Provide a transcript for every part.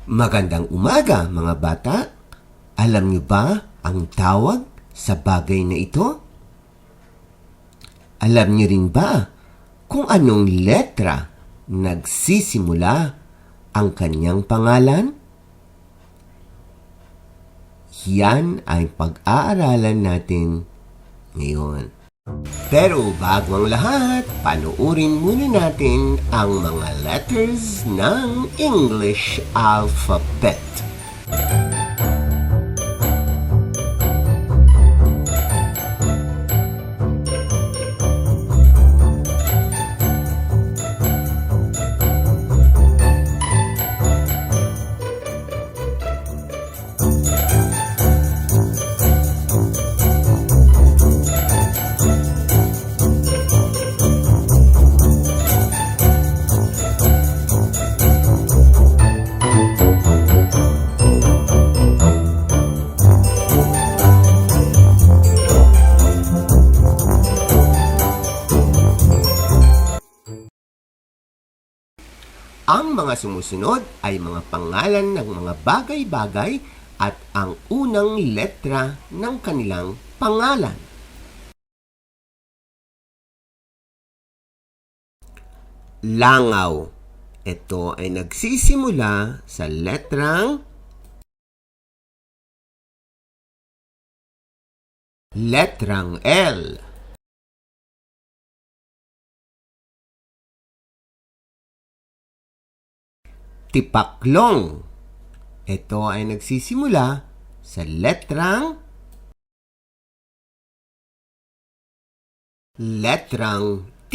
Magandang umaga mga bata. Alam niyo ba ang tawag sa bagay na ito? Alam niyo rin ba kung anong letra nagsisimula ang kanyang pangalan? Yan ay pag-aaralan natin ngayon. Pero bago ang lahat, panoorin muna natin ang mga letters ng English alphabet. Ang mga sumusunod ay mga pangalan ng mga bagay-bagay at ang unang letra ng kanilang pangalan. Langaw. Ito ay nagsisimula sa letrang L. Tipaklong. Ito ay nagsisimula sa letrang T.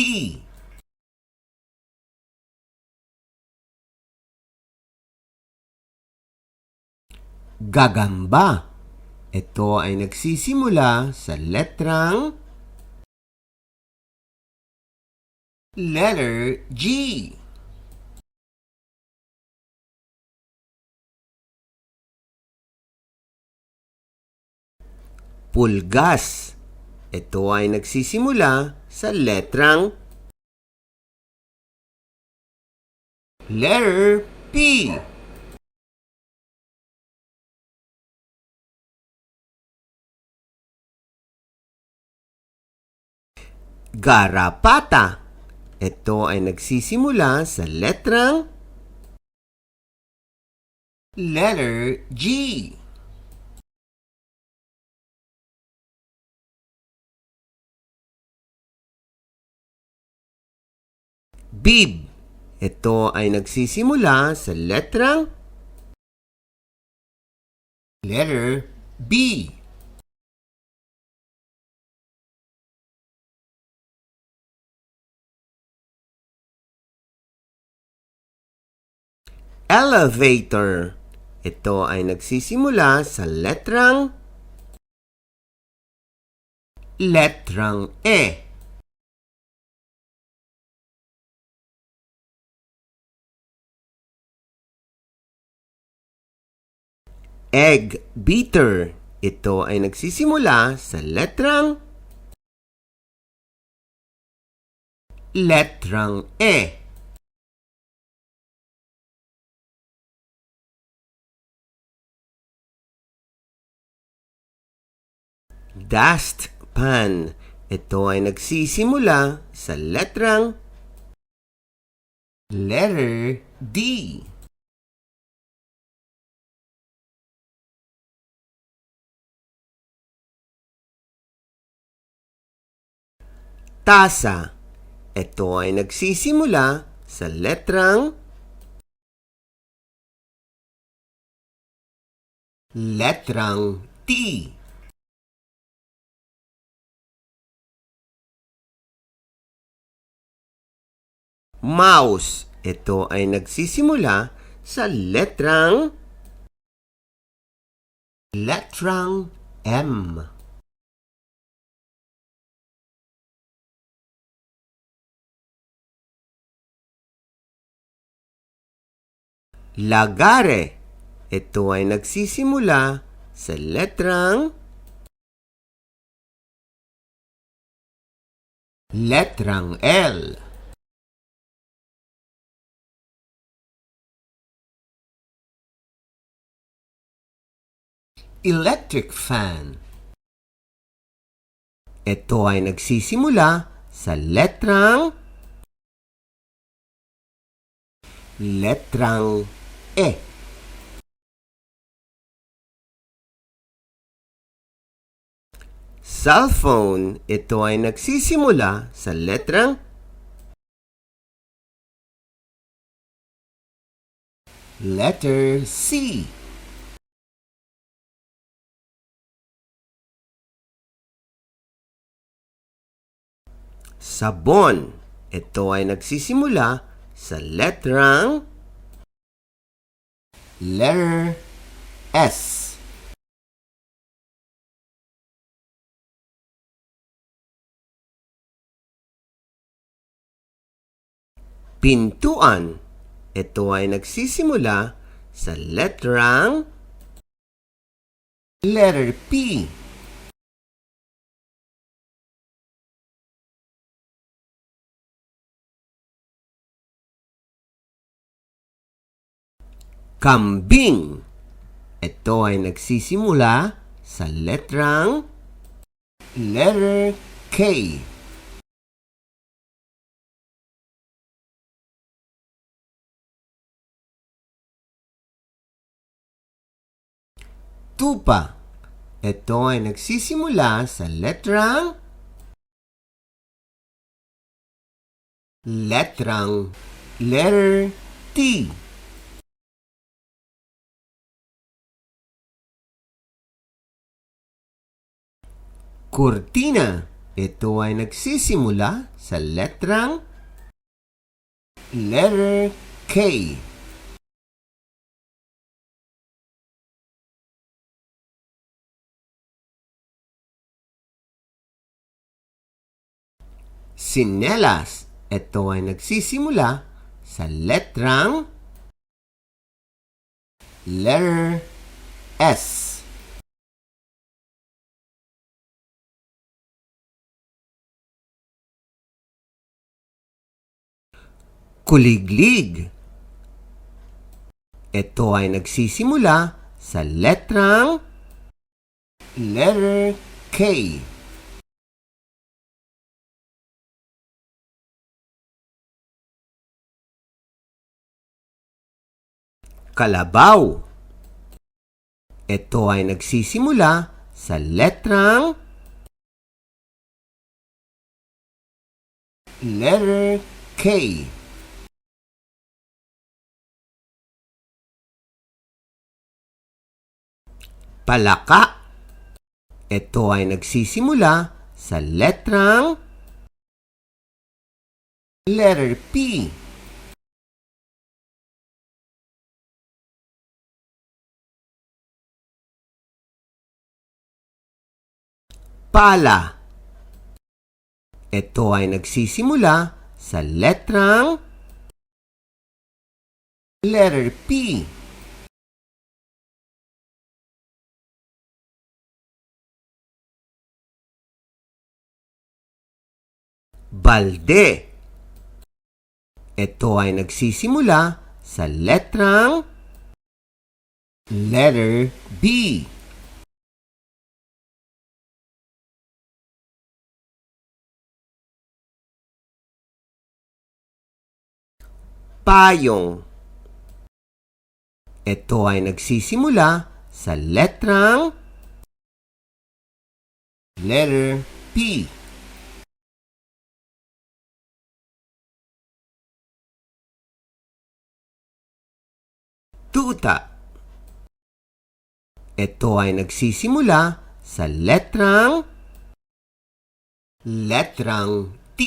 Gagamba. Ito ay nagsisimula sa letrang G. Pulgas. Ito ay nagsisimula sa letrang P. Garapata. Ito ay nagsisimula sa letrang G. Bib. Ito ay nagsisimula sa letrang B. Elevator. Ito ay nagsisimula sa letrang E. Egg beater. Ito ay nagsisimula sa letrang E. Dustpan. Ito ay nagsisimula sa letrang D. Tasa. Ito ay nagsisimula sa letrang T. Mouse. Ito ay nagsisimula sa letrang M. Lagare. Ito ay nagsisimula sa letrang L. Electric fan. Ito ay nagsisimula sa letrang E. Cellphone. Ito ay nagsisimula sa letrang letter C. Sabon. Ito ay nagsisimula sa letrang letter S. Pintuan. Ito ay nagsisimula sa letrang letter P. Kambing. Ito ay nagsisimula sa letrang letter K. Tupa. Ito ay nagsisimula sa letrang letter T. Kurtina. Ito ay nagsisimula sa letrang letter K. Sinelas. Ito ay nagsisimula sa letrang letter S. Kuliglig. Ito ay nagsisimula sa letrang letter K. Kalabaw. Ito ay nagsisimula sa letrang letter K. Palaka. Ito ay nagsisimula sa letrang letter P. Pala. Ito ay nagsisimula sa letrang letter P. Balde. Ito ay nagsisimula sa letrang letter B. Payong. Ito ay nagsisimula sa letrang letter P. Tuta. Ito ay nagsisimula sa letrang T.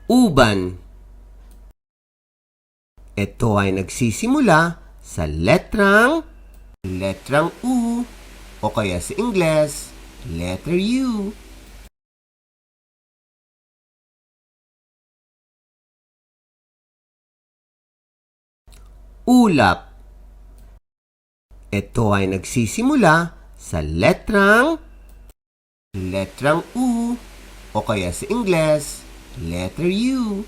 Uban. Ito ay nagsisimula sa letrang U o kaya sa Ingles, letter U. Ulap. Ito ay nagsisimula sa letrang U o kaya sa Ingles, letter U.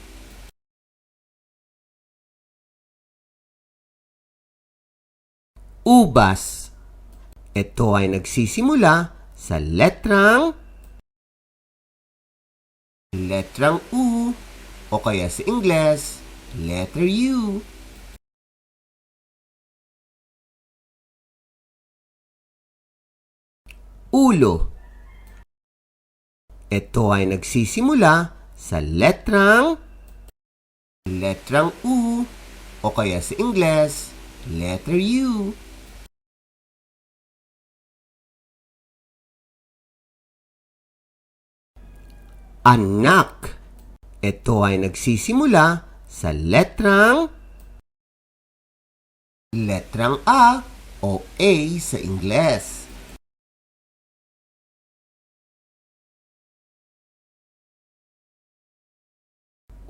Ubas. Ito ay nagsisimula sa letrang U o kaya sa Ingles, letter U. Ulo. Ito ay nagsisimula sa letrang U o kaya sa Ingles, letter U. Anak. Ito ay nagsisimula sa letrang A o A sa Ingles.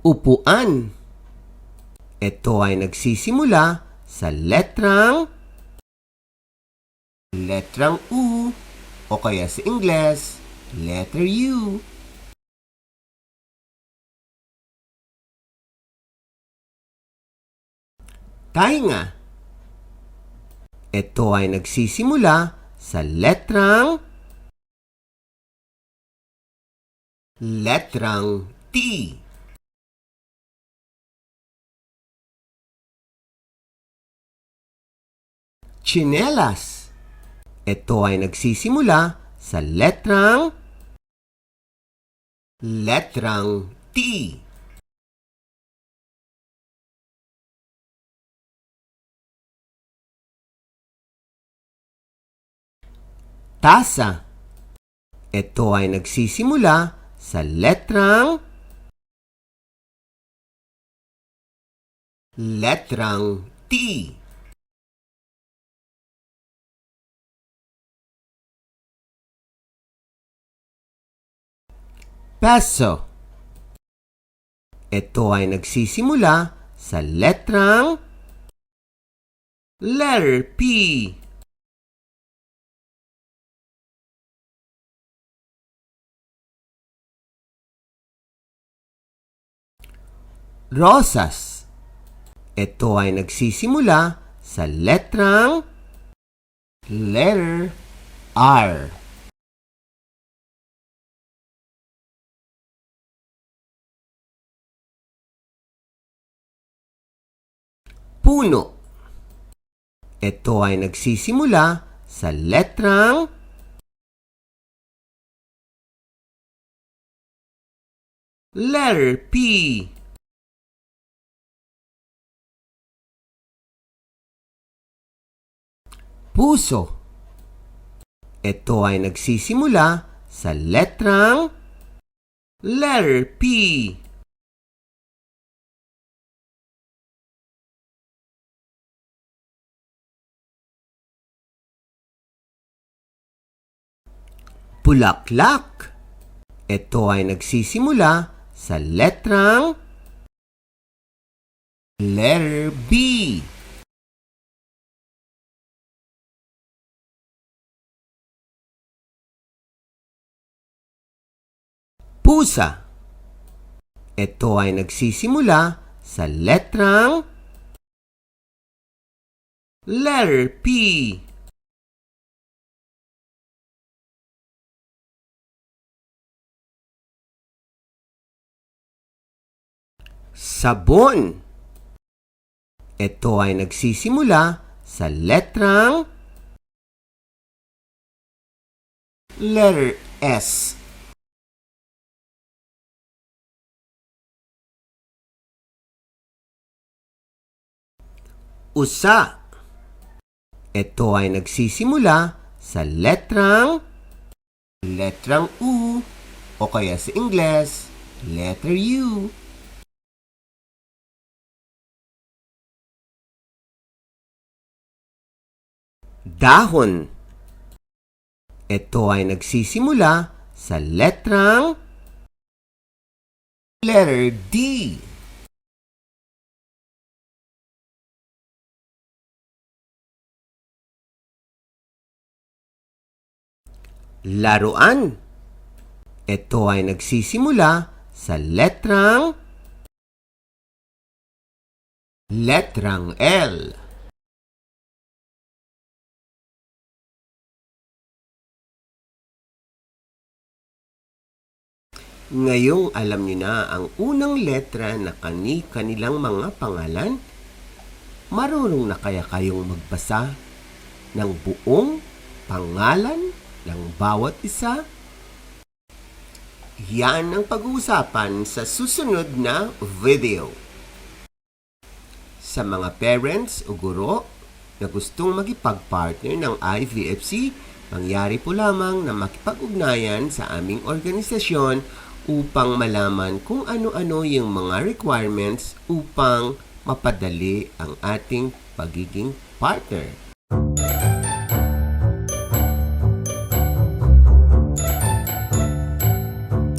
Upuan. Ito ay nagsisimula sa letrang U o kaya sa Ingles, letter U. Tainga. Ito ay nagsisimula sa letrang T. Tsinelas. Ito ay nagsisimula sa letrang T. Tasa. Ito ay nagsisimula sa letrang T. Peso. Ito ay nagsisimula sa letter P. Rosas. Ito ay nagsisimula sa letter R. Puno. Ito ay nagsisimula sa letrang P. Puso. Ito ay nagsisimula sa letrang P. Bulaklak. Ito ay nagsisimula sa letrang B. Pusa. Ito ay nagsisimula sa letrang P. Sabon. Ito ay nagsisimula sa letrang S. Usa. Ito ay nagsisimula sa letrang U o kaya sa Ingles, letter U. Dahon. Ito ay nagsisimula sa letrang D. Laruan. Ito ay nagsisimula sa letrang L. Ngayong alam niyo na ang unang letra na kanilang mga pangalan, marunong na kaya kayong magbasa ng buong pangalan ng bawat isa? Yan ang pag-uusapan sa susunod na video. Sa mga parents o guro na gustong makipag-partner ng IVFC, mangyari po lamang na makipag-ugnayan sa aming organisasyon upang malaman kung ano-ano yung mga requirements upang mapadali ang ating pagiging partner.